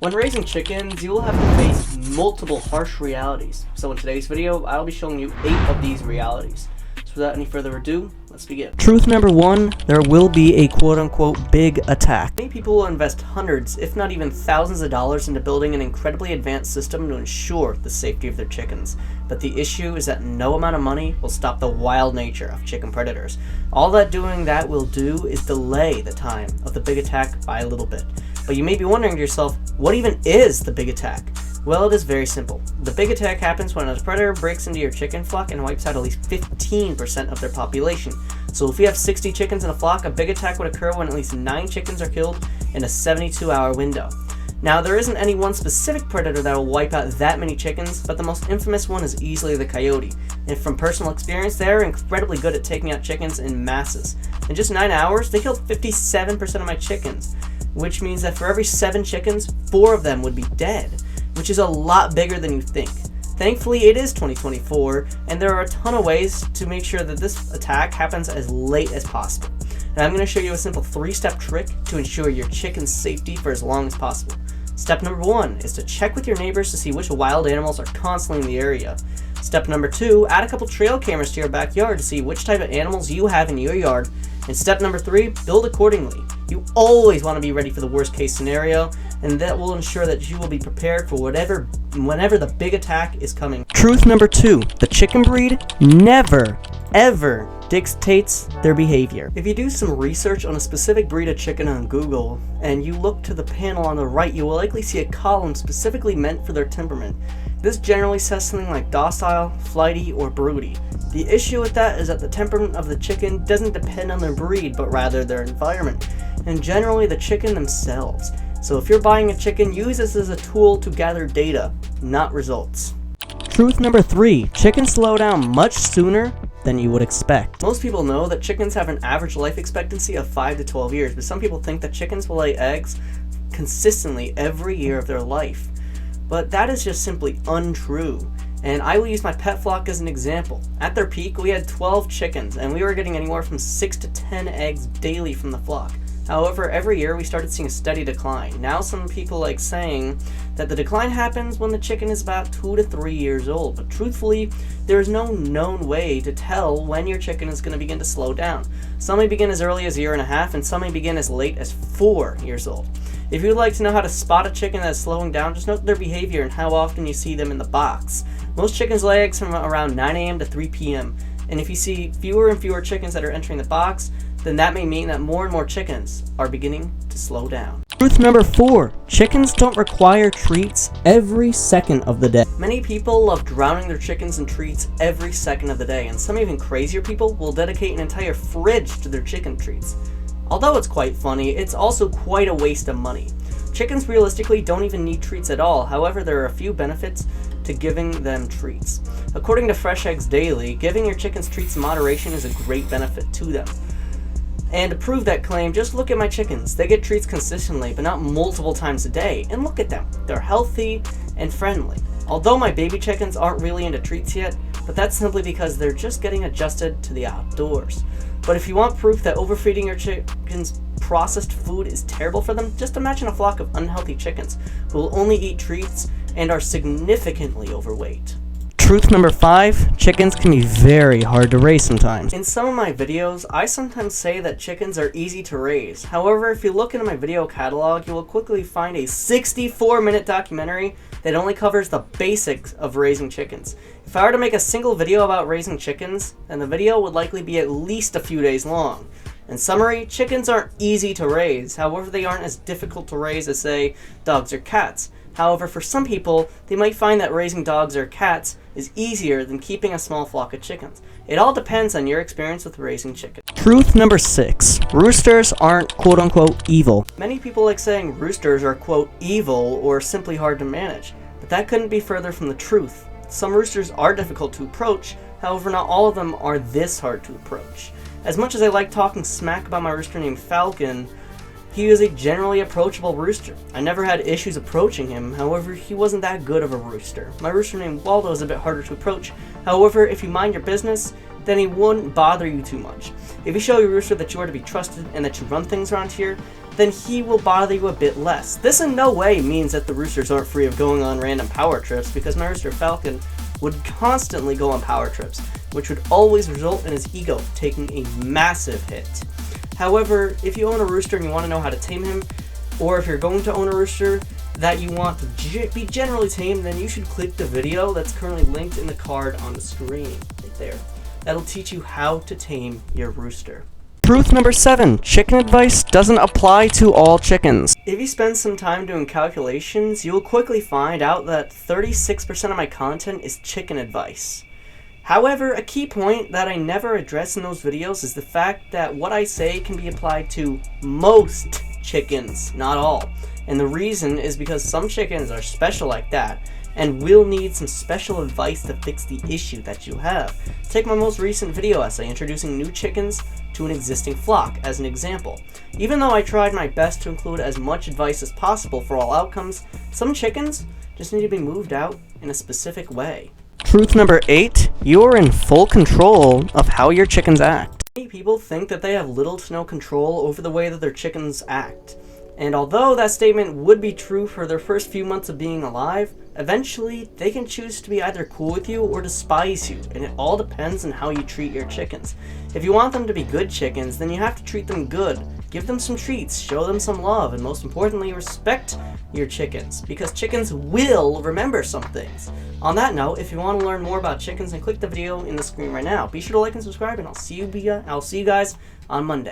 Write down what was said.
When raising chickens, you will have to face multiple harsh realities. So in today's video, I'll be showing you 8 of these realities. So without any further ado, let's begin. Truth number 1, there will be a quote-unquote big attack. Many people will invest hundreds, if not even thousands of dollars into building an incredibly advanced system to ensure the safety of their chickens. But the issue is that no amount of money will stop the wild nature of chicken predators. All that doing that will do is delay the time of the big attack by a little bit. But you may be wondering to yourself, what even is the big attack? Well, it is very simple. The big attack happens when a predator breaks into your chicken flock and wipes out at least 15% of their population. So if you have 60 chickens in a flock, a big attack would occur when at least 9 chickens are killed in a 72-hour window. Now, there isn't any one specific predator that will wipe out that many chickens, but the most infamous one is easily the coyote. And from personal experience, they are incredibly good at taking out chickens in masses. In just 9 hours, they killed 57% of my chickens, which means that for every 7 chickens, 4 of them would be dead, which is a lot bigger than you think. Thankfully, it is 2024, and there are a ton of ways to make sure that this attack happens as late as possible. And I'm going to show you a simple 3-step trick to ensure your chicken's safety for as long as possible. Step number 1 is to check with your neighbors to see which wild animals are constantly in the area. Step number 2, add a couple trail cameras to your backyard to see which type of animals you have in your yard. And step number 3, build accordingly. You always want to be ready for the worst case scenario, and that will ensure that you will be prepared for whenever the big attack is coming. Truth number 2, the chicken breed never, ever dictates their behavior. If you do some research on a specific breed of chicken on Google, and you look to the panel on the right, you will likely see a column specifically meant for their temperament. This generally says something like docile, flighty, or broody. The issue with that is that the temperament of the chicken doesn't depend on their breed, but rather their environment, and generally the chicken themselves. So if you're buying a chicken, use this as a tool to gather data, not results. Truth number 3, chickens slow down much sooner than you would expect. Most people know that chickens have an average life expectancy of 5 to 12 years, but some people think that chickens will lay eggs consistently every year of their life. But that is just simply untrue. And I will use my pet flock as an example. At their peak, we had 12 chickens, and we were getting anywhere from 6 to 10 eggs daily from the flock. However, every year we started seeing a steady decline. Now some people like saying that the decline happens when the chicken is about 2 to 3 years old, but truthfully, there is no known way to tell when your chicken is going to begin to slow down. Some may begin as early as 1.5 years, and some may begin as late as 4 years old. If you would like to know how to spot a chicken that is slowing down, just note their behavior and how often you see them in the box. Most chickens lay eggs from around 9 a.m. to 3 p.m. And if you see fewer and fewer chickens that are entering the box, then that may mean that more and more chickens are beginning to slow down. Truth number 4, chickens don't require treats every second of the day. Many people love drowning their chickens in treats every second of the day, and some even crazier people will dedicate an entire fridge to their chicken treats. Although it's quite funny, it's also quite a waste of money. Chickens realistically don't even need treats at all. However, there are a few benefits to giving them treats. According to Fresh Eggs Daily, giving your chickens treats in moderation is a great benefit to them. And to prove that claim, just look at my chickens. They get treats consistently, but not multiple times a day. And look at them. They're healthy and friendly. Although my baby chickens aren't really into treats yet, but that's simply because they're just getting adjusted to the outdoors. But if you want proof that overfeeding your chickens processed food is terrible for them, just imagine a flock of unhealthy chickens who will only eat treats and are significantly overweight. Truth number 5, chickens can be very hard to raise sometimes. In some of my videos, I sometimes say that chickens are easy to raise. However, if you look into my video catalog, you will quickly find a 64-minute documentary that only covers the basics of raising chickens. If I were to make a single video about raising chickens, then the video would likely be at least a few days long. In summary, chickens aren't easy to raise. However, they aren't as difficult to raise as, say, dogs or cats. However, for some people, they might find that raising dogs or cats is easier than keeping a small flock of chickens. It all depends on your experience with raising chickens. Truth number 6, roosters aren't quote-unquote evil. Many people like saying roosters are quote evil or simply hard to manage, but that couldn't be further from the truth. Some roosters are difficult to approach, however not all of them are this hard to approach. As much as I like talking smack about my rooster named Falcon, he is a generally approachable rooster. I never had issues approaching him, however he wasn't that good of a rooster. My rooster named Waldo is a bit harder to approach, however if you mind your business, then he wouldn't bother you too much. If you show your rooster that you are to be trusted and that you run things around here, then he will bother you a bit less. This in no way means that the roosters aren't free of going on random power trips, because my rooster Falcon would constantly go on power trips, which would always result in his ego taking a massive hit. However, if you own a rooster and you want to know how to tame him, or if you're going to own a rooster that you want to be generally tamed, then you should click the video that's currently linked in the card on the screen right there. That'll teach you how to tame your rooster. Truth number 7, chicken advice doesn't apply to all chickens. If you spend some time doing calculations, you'll quickly find out that 36% of my content is chicken advice. However, a key point that I never address in those videos is the fact that what I say can be applied to most chickens, not all. And the reason is because some chickens are special like that, and will need some special advice to fix the issue that you have. Take my most recent video essay introducing new chickens to an existing flock as an example. Even though I tried my best to include as much advice as possible for all outcomes, some chickens just need to be moved out in a specific way. Truth number 8, you're in full control of how your chickens act. Many people think that they have little to no control over the way that their chickens act. And although that statement would be true for their first few months of being alive, eventually they can choose to be either cool with you or despise you, and it all depends on how you treat your chickens. If you want them to be good chickens, then you have to treat them good. Give them some treats, show them some love, and most importantly, respect your chickens, because chickens will remember some things. On that note, if you want to learn more about chickens, then click the video in the screen right now. Be sure to like and subscribe, and I'll see you guys on Monday.